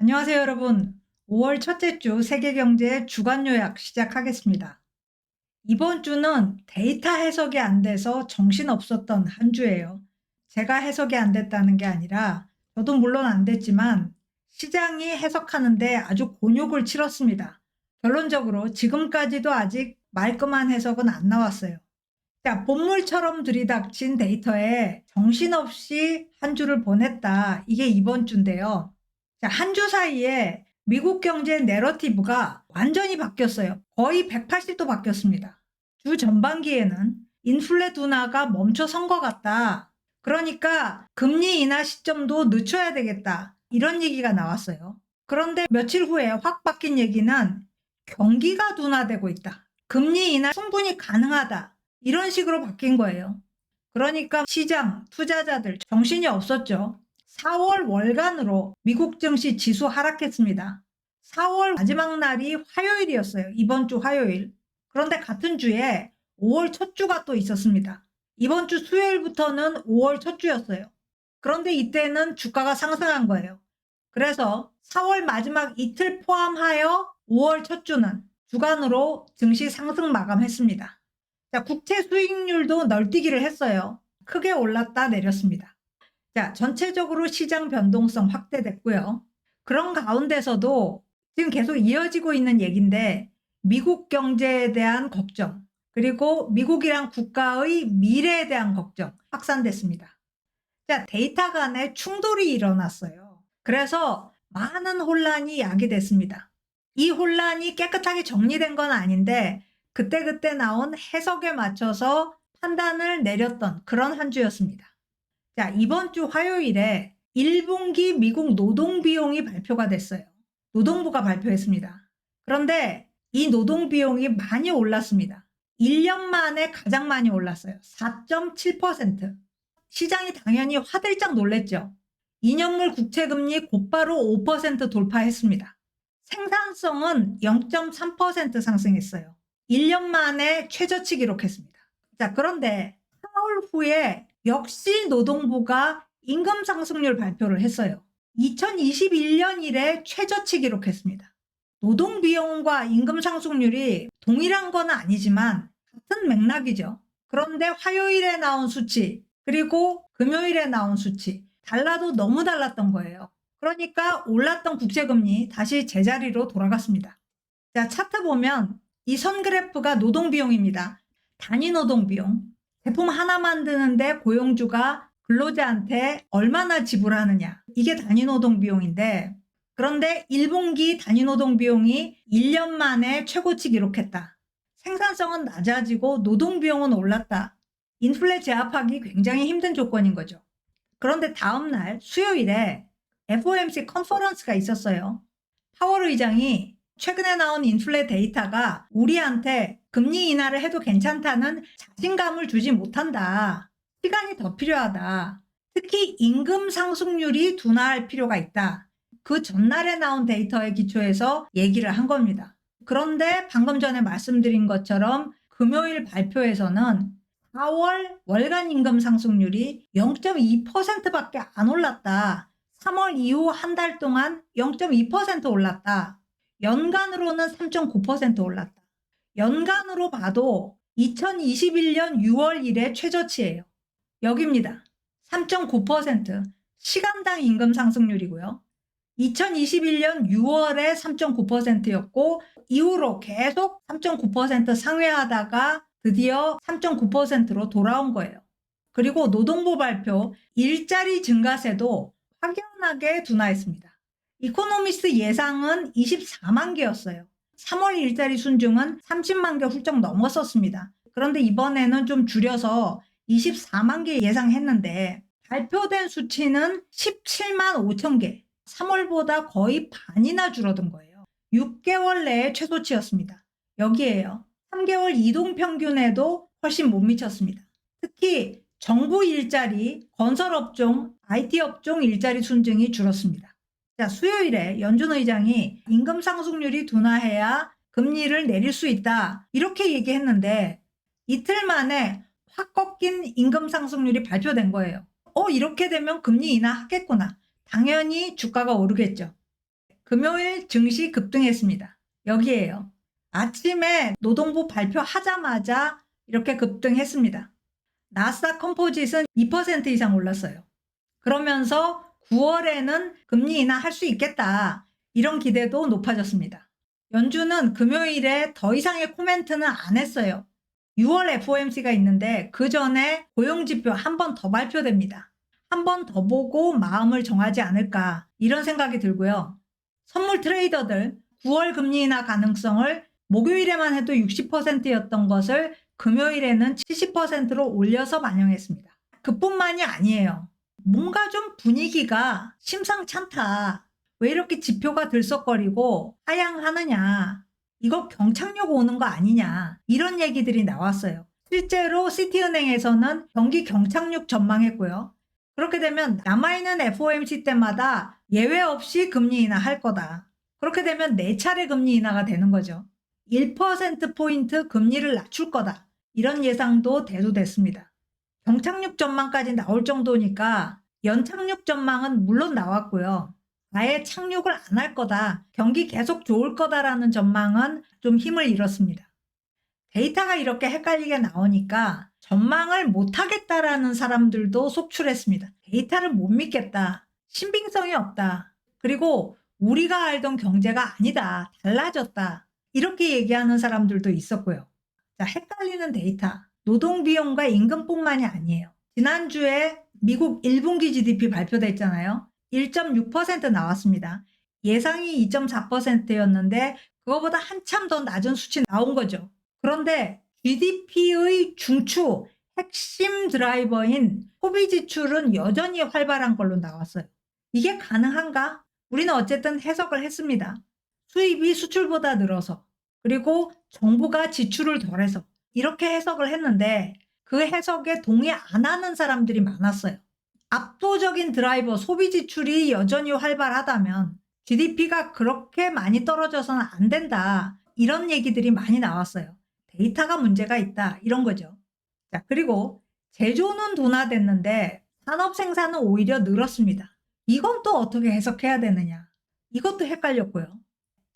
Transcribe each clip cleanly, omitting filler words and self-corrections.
안녕하세요, 여러분. 5월 첫째 주 세계경제 주간 요약 시작하겠습니다. 이번 주는 데이터 해석이 안 돼서 정신없었던 한 주예요. 제가 해석이 안 됐다는 게 아니라 저도 물론 안 됐지만 시장이 해석하는데 아주 곤욕을 치렀습니다. 결론적으로 지금까지도 아직 말끔한 해석은 안 나왔어요. 자, 본물처럼 들이닥친 데이터에 정신없이 한 주를 보냈다. 이게 이번 주인데요. 자, 한 주 사이에 미국 경제 내러티브가 완전히 바뀌었어요. 거의 180도 바뀌었습니다. 주 전반기에는 인플레 둔화가 멈춰선 것 같다. 그러니까 금리 인하 시점도 늦춰야 되겠다. 이런 얘기가 나왔어요. 그런데 며칠 후에 확 바뀐 얘기는 경기가 둔화되고 있다. 금리 인하 충분히 가능하다. 이런 식으로 바뀐 거예요. 그러니까 시장, 투자자들 정신이 없었죠. 4월 월간으로 미국 증시 지수 하락했습니다. 4월 마지막 날이 화요일이었어요. 이번 주 화요일. 그런데 같은 주에 5월 첫 주가 또 있었습니다. 이번 주 수요일부터는 5월 첫 주였어요. 그런데 이때는 주가가 상승한 거예요. 그래서 4월 마지막 이틀 포함하여 5월 첫 주는 주간으로 증시 상승 마감했습니다. 자, 국채 수익률도 널뛰기를 했어요. 크게 올랐다 내렸습니다. 자, 전체적으로 시장 변동성 확대됐고요. 그런 가운데서도 지금 계속 이어지고 있는 얘기인데 미국 경제에 대한 걱정, 그리고 미국이란 국가의 미래에 대한 걱정 확산됐습니다. 자, 데이터 간에 충돌이 일어났어요. 그래서 많은 혼란이 야기됐습니다. 이 혼란이 깨끗하게 정리된 건 아닌데 그때그때 나온 해석에 맞춰서 판단을 내렸던 그런 한 주였습니다. 자, 이번 주 화요일에 1분기 미국 노동비용이 발표가 됐어요. 노동부가 발표했습니다. 그런데 이 노동비용이 많이 올랐습니다. 1년 만에 가장 많이 올랐어요. 4.7%. 시장이 당연히 화들짝 놀랬죠. 2년물 국채금리 곧바로 5% 돌파했습니다. 생산성은 0.3% 상승했어요. 1년 만에 최저치 기록했습니다. 자, 그런데 4월 후에 역시 노동부가 임금 상승률 발표를 했어요. 2021년 이래 최저치 기록했습니다. 노동 비용과 임금 상승률이 동일한 건 아니지만 같은 맥락이죠. 그런데 화요일에 나온 수치 그리고 금요일에 나온 수치 달라도 너무 달랐던 거예요. 그러니까 올랐던 국채금리 다시 제자리로 돌아갔습니다. 자, 차트 보면 이 선 그래프가 노동 비용입니다. 단위 노동 비용. 제품 하나 만드는데 고용주가 근로자한테 얼마나 지불하느냐. 이게 단위 노동 비용인데 그런데 1분기 단위 노동 비용이 1년 만에 최고치 기록했다. 생산성은 낮아지고 노동 비용은 올랐다. 인플레 제압하기 굉장히 힘든 조건인 거죠. 그런데 다음 날 수요일에 FOMC 컨퍼런스가 있었어요. 파월 의장이 최근에 나온 인플레 데이터가 우리한테 금리 인하를 해도 괜찮다는 자신감을 주지 못한다. 시간이 더 필요하다. 특히 임금 상승률이 둔화할 필요가 있다. 그 전날에 나온 데이터에 기초해서 얘기를 한 겁니다. 그런데 방금 전에 말씀드린 것처럼 금요일 발표에서는 4월 월간 임금 상승률이 0.2%밖에 안 올랐다. 3월 이후 한 달 동안 0.2% 올랐다. 연간으로는 3.9% 올랐다. 연간으로 봐도 2021년 6월 이래 최저치예요. 여기입니다. 3.9% 시간당 임금 상승률이고요. 2021년 6월에 3.9%였고 이후로 계속 3.9% 상회하다가 드디어 3.9%로 돌아온 거예요. 그리고 노동부 발표 일자리 증가세도 확연하게 둔화했습니다. 이코노미스트 예상은 24만 개였어요. 3월 일자리 순증은 30만 개 훌쩍 넘었었습니다. 그런데 이번에는 좀 줄여서 24만 개 예상했는데 발표된 수치는 17만 5천 개. 3월보다 거의 반이나 줄어든 거예요. 6개월 내에 최소치였습니다. 여기에요. 3개월 이동평균에도 훨씬 못 미쳤습니다. 특히 정부 일자리, 건설업종, IT업종 일자리 순증이 줄었습니다. 자, 수요일에 연준 의장이 임금 상승률이 둔화해야 금리를 내릴 수 있다. 이렇게 얘기했는데 이틀 만에 확 꺾인 임금 상승률이 발표된 거예요. 이렇게 되면 금리 인하하겠구나. 당연히 주가가 오르겠죠. 금요일 증시 급등했습니다. 여기에요. 아침에 노동부 발표하자마자 이렇게 급등했습니다. 나스닥 컴포짓은 2% 이상 올랐어요. 그러면서 9월에는 금리 인하할 수 있겠다. 이런 기대도 높아졌습니다. 연준은 금요일에 더 이상의 코멘트는 안 했어요. 6월 FOMC가 있는데 그 전에 고용지표 한 번 더 발표됩니다. 한 번 더 보고 마음을 정하지 않을까 이런 생각이 들고요. 선물 트레이더들 9월 금리 인하 가능성을 목요일에만 해도 60%였던 것을 금요일에는 70%로 올려서 반영했습니다. 그뿐만이 아니에요. 뭔가 좀 분위기가 심상찮다. 왜 이렇게 지표가 들썩거리고 하향하느냐. 이거 경착륙 오는 거 아니냐. 이런 얘기들이 나왔어요. 실제로 시티은행에서는 경기 경착륙 전망했고요. 그렇게 되면 남아있는 FOMC 때마다 예외 없이 금리 인하할 거다. 그렇게 되면 4차례 금리 인하가 되는 거죠. 1%포인트 금리를 낮출 거다. 이런 예상도 대두됐습니다. 경착륙 전망까지 나올 정도니까 연착륙 전망은 물론 나왔고요. 아예 착륙을 안 할 거다. 경기 계속 좋을 거다라는 전망은 좀 힘을 잃었습니다. 데이터가 이렇게 헷갈리게 나오니까 전망을 못하겠다라는 사람들도 속출했습니다. 데이터를 못 믿겠다. 신빙성이 없다. 그리고 우리가 알던 경제가 아니다. 달라졌다. 이렇게 얘기하는 사람들도 있었고요. 자, 헷갈리는 데이터. 노동비용과 임금뿐만이 아니에요. 지난주에 미국 1분기 GDP 발표됐잖아요. 1.6% 나왔습니다. 예상이 2.4%였는데 그거보다 한참 더 낮은 수치 나온 거죠. 그런데 GDP의 중추, 핵심 드라이버인 소비 지출은 여전히 활발한 걸로 나왔어요. 이게 가능한가? 우리는 어쨌든 해석을 했습니다. 수입이 수출보다 늘어서 그리고 정부가 지출을 덜해서 이렇게 해석을 했는데 그 해석에 동의 안 하는 사람들이 많았어요. 압도적인 드라이버 소비 지출이 여전히 활발하다면 GDP가 그렇게 많이 떨어져서는 안 된다. 이런 얘기들이 많이 나왔어요. 데이터가 문제가 있다. 이런 거죠. 자, 그리고 제조는 둔화됐는데 산업 생산은 오히려 늘었습니다. 이건 또 어떻게 해석해야 되느냐. 이것도 헷갈렸고요.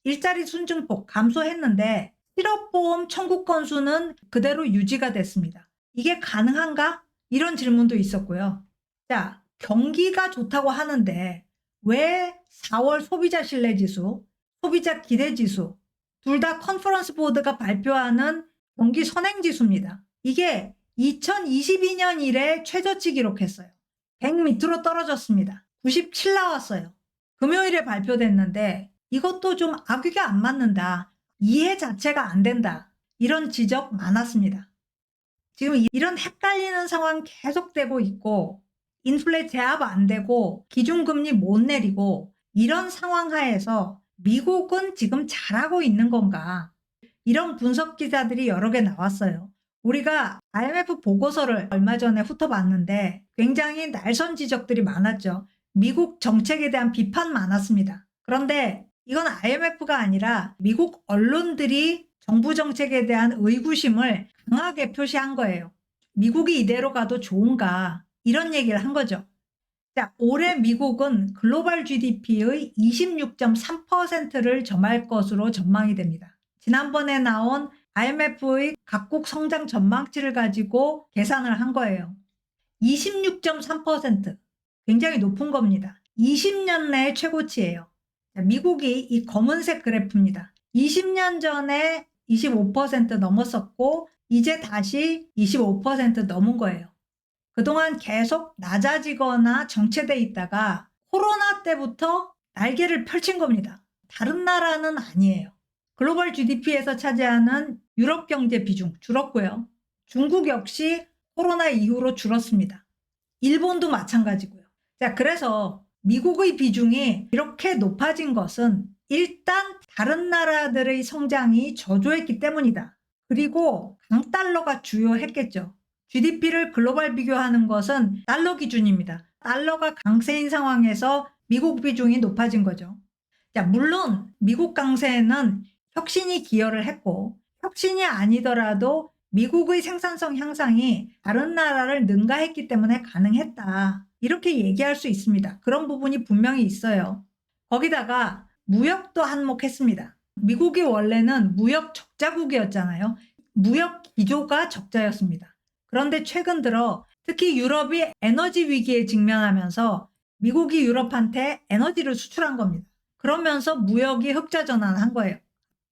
일자리 순증폭 감소했는데 실업보험 청구 건수는 그대로 유지가 됐습니다. 이게 가능한가? 이런 질문도 있었고요. 자, 경기가 좋다고 하는데 왜 4월 소비자 신뢰지수, 소비자 기대지수 둘 다 컨퍼런스 보드가 발표하는 경기 선행지수입니다. 이게 2022년 이래 최저치 기록했어요. 100 밑으로 떨어졌습니다. 97 나왔어요. 금요일에 발표됐는데 이것도 좀 악유가 안 맞는다. 이해 자체가 안 된다. 이런 지적 많았습니다. 지금 이런 헷갈리는 상황 계속되고 있고 인플레 제압 안 되고 기준금리 못 내리고 이런 상황 하에서 미국은 지금 잘하고 있는 건가? 이런 분석 기사들이 여러 개 나왔어요. 우리가 IMF 보고서를 얼마 전에 훑어봤는데 굉장히 날선 지적들이 많았죠. 미국 정책에 대한 비판 많았습니다. 그런데 이건 IMF가 아니라 미국 언론들이 정부 정책에 대한 의구심을 강하게 표시한 거예요. 미국이 이대로 가도 좋은가? 이런 얘기를 한 거죠. 자, 올해 미국은 글로벌 GDP의 26.3%를 점할 것으로 전망이 됩니다. 지난번에 나온 IMF의 각국 성장 전망치를 가지고 계산을 한 거예요. 26.3%. 굉장히 높은 겁니다. 20년 내 최고치예요. 자, 미국이 이 검은색 그래프입니다. 20년 전에 25% 넘었었고 이제 다시 25% 넘은 거예요. 그동안 계속 낮아지거나 정체돼 있다가 코로나 때부터 날개를 펼친 겁니다. 다른 나라는 아니에요. 글로벌 GDP에서 차지하는 유럽 경제 비중 줄었고요. 중국 역시 코로나 이후로 줄었습니다. 일본도 마찬가지고요. 자, 그래서 미국의 비중이 이렇게 높아진 것은 일단 다른 나라들의 성장이 저조했기 때문이다. 그리고 강달러가 주요했겠죠. GDP를 글로벌 비교하는 것은 달러 기준입니다. 달러가 강세인 상황에서 미국 비중이 높아진 거죠. 자, 물론 미국 강세에는 혁신이 기여를 했고 혁신이 아니더라도 미국의 생산성 향상이 다른 나라를 능가했기 때문에 가능했다. 이렇게 얘기할 수 있습니다. 그런 부분이 분명히 있어요. 거기다가 무역도 한몫했습니다. 미국이 원래는 무역 적자국이었잖아요. 무역 기조가 적자였습니다. 그런데 최근 들어 특히 유럽이 에너지 위기에 직면하면서 미국이 유럽한테 에너지를 수출한 겁니다. 그러면서 무역이 흑자 전환한 거예요.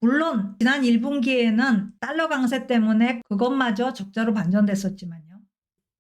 물론 지난 1분기에는 달러 강세 때문에 그것마저 적자로 반전됐었지만요.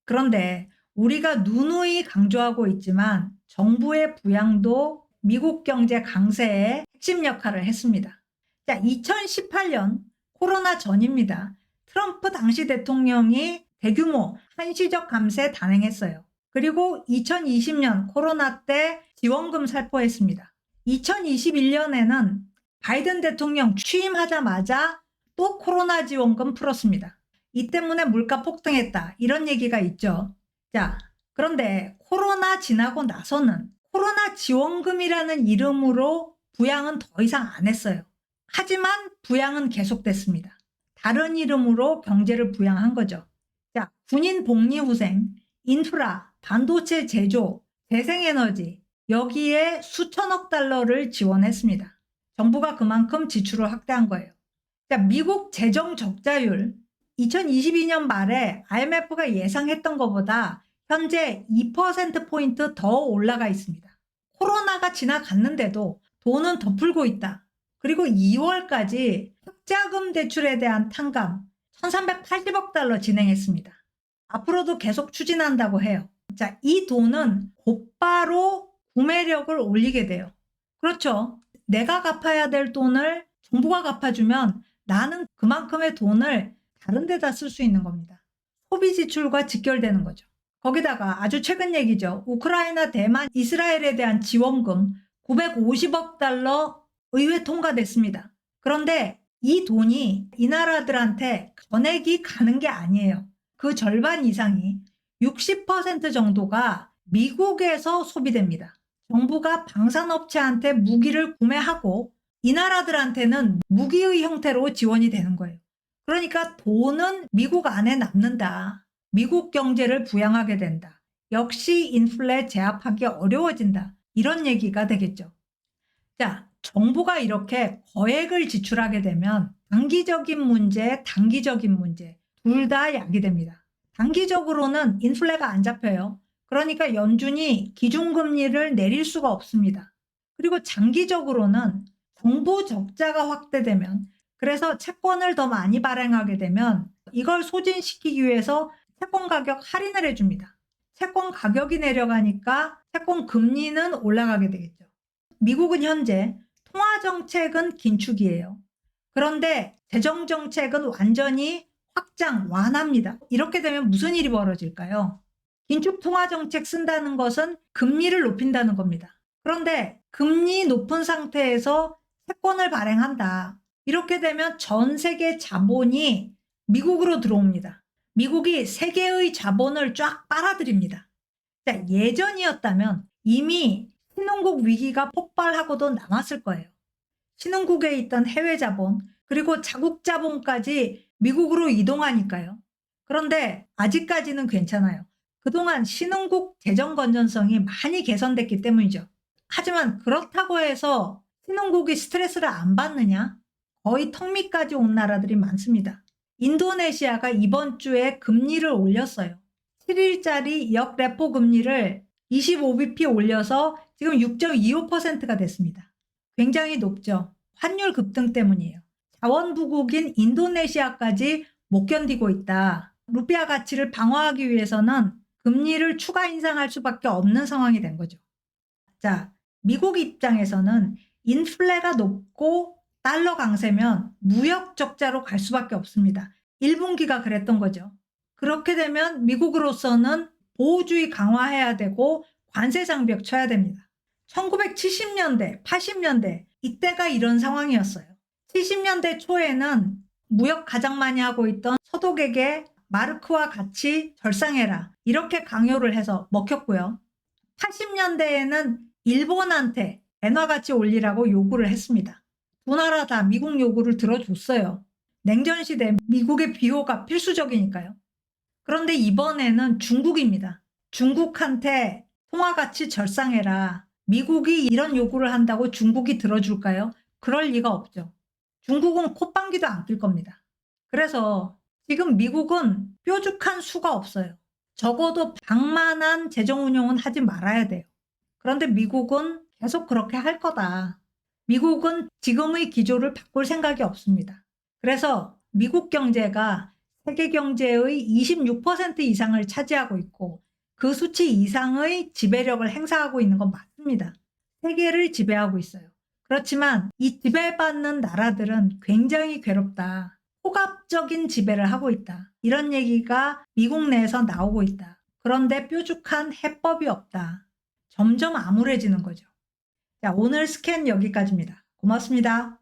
그런데 우리가 누누이 강조하고 있지만 정부의 부양도 미국 경제 강세에 핵심 역할을 했습니다. 자, 2018년 코로나 전입니다. 트럼프 당시 대통령이 대규모 한시적 감세 단행했어요. 그리고 2020년 코로나 때 지원금 살포했습니다. 2021년에는 바이든 대통령 취임하자마자 또 코로나 지원금 풀었습니다. 이 때문에 물가 폭등했다. 이런 얘기가 있죠. 자, 그런데 코로나 지나고 나서는 코로나 지원금이라는 이름으로 부양은 더 이상 안 했어요. 하지만 부양은 계속됐습니다. 다른 이름으로 경제를 부양한 거죠. 자, 군인 복리후생, 인프라, 반도체 제조, 재생에너지 여기에 수천억 달러를 지원했습니다. 정부가 그만큼 지출을 확대한 거예요. 자, 미국 재정 적자율 2022년 말에 IMF가 예상했던 것보다 현재 2%포인트 더 올라가 있습니다. 코로나가 지나갔는데도 돈은 더 풀고 있다. 그리고 2월까지 흑자금 대출에 대한 탕감 1380억 달러 진행했습니다. 앞으로도 계속 추진한다고 해요. 자, 이 돈은 곧바로 구매력을 올리게 돼요. 그렇죠. 내가 갚아야 될 돈을 정부가 갚아주면 나는 그만큼의 돈을 다른 데다 쓸 수 있는 겁니다. 소비 지출과 직결되는 거죠. 거기다가 아주 최근 얘기죠. 우크라이나, 대만, 이스라엘에 대한 지원금 950억 달러 의회 통과됐습니다. 그런데 이 돈이 이 나라들한테 전액이 가는 게 아니에요. 그 절반 이상이 60% 정도가 미국에서 소비됩니다. 정부가 방산업체한테 무기를 구매하고 이 나라들한테는 무기의 형태로 지원이 되는 거예요. 그러니까 돈은 미국 안에 남는다. 미국 경제를 부양하게 된다. 역시 인플레 제압하기 어려워진다. 이런 얘기가 되겠죠. 자, 정부가 이렇게 거액을 지출하게 되면 장기적인 문제, 단기적인 문제 둘 다 야기됩니다. 단기적으로는 인플레가 안 잡혀요. 그러니까 연준이 기준금리를 내릴 수가 없습니다. 그리고 장기적으로는 정부 적자가 확대되면 그래서 채권을 더 많이 발행하게 되면 이걸 소진시키기 위해서 채권 가격 할인을 해줍니다. 채권 가격이 내려가니까 채권 금리는 올라가게 되겠죠. 미국은 현재 통화정책은 긴축이에요. 그런데 재정정책은 완전히 확장, 완화입니다. 이렇게 되면 무슨 일이 벌어질까요? 긴축 통화정책 쓴다는 것은 금리를 높인다는 겁니다. 그런데 금리 높은 상태에서 채권을 발행한다. 이렇게 되면 전 세계 자본이 미국으로 들어옵니다. 미국이 세계의 자본을 쫙 빨아들입니다. 자, 예전이었다면 이미 신흥국 위기가 폭발하고도 남았을 거예요. 신흥국에 있던 해외 자본, 그리고 자국 자본까지 미국으로 이동하니까요. 그런데 아직까지는 괜찮아요. 그동안 신흥국 재정 건전성이 많이 개선됐기 때문이죠. 하지만 그렇다고 해서 신흥국이 스트레스를 안 받느냐? 거의 턱 밑까지 온 나라들이 많습니다. 인도네시아가 이번 주에 금리를 올렸어요. 7일짜리 역레포 금리를 25bp 올려서 지금 6.25%가 됐습니다. 굉장히 높죠. 환율 급등 때문이에요. 자원부국인 인도네시아까지 못 견디고 있다. 루피아 가치를 방어하기 위해서는 금리를 추가 인상할 수밖에 없는 상황이 된 거죠. 자, 미국 입장에서는 인플레가 높고 달러 강세면 무역 적자로 갈 수밖에 없습니다. 1분기가 그랬던 거죠. 그렇게 되면 미국으로서는 보호주의 강화해야 되고 관세 장벽 쳐야 됩니다. 1970년대, 80년대 이때가 이런 상황이었어요. 70년대 초에는 무역 가장 많이 하고 있던 서독에게 마르크와 같이 절상해라 이렇게 강요를 해서 먹혔고요. 80년대에는 일본한테 엔화 가치 올리라고 요구를 했습니다. 두 나라 다 미국 요구를 들어줬어요. 냉전 시대 미국의 비호가 필수적이니까요. 그런데 이번에는 중국입니다. 중국한테 통화 가치 절상해라. 미국이 이런 요구를 한다고 중국이 들어줄까요? 그럴 리가 없죠. 중국은 콧방귀도 안 낄 겁니다. 그래서 지금 미국은 뾰족한 수가 없어요. 적어도 방만한 재정 운용은 하지 말아야 돼요. 그런데 미국은 계속 그렇게 할 거다. 미국은 지금의 기조를 바꿀 생각이 없습니다. 그래서 미국 경제가 세계 경제의 26% 이상을 차지하고 있고 그 수치 이상의 지배력을 행사하고 있는 건 맞습니다. 세계를 지배하고 있어요. 그렇지만 이 지배받는 나라들은 굉장히 괴롭다. 포갑적인 지배를 하고 있다. 이런 얘기가 미국 내에서 나오고 있다. 그런데 뾰족한 해법이 없다. 점점 암울해지는 거죠. 자, 오늘 스캔 여기까지입니다. 고맙습니다.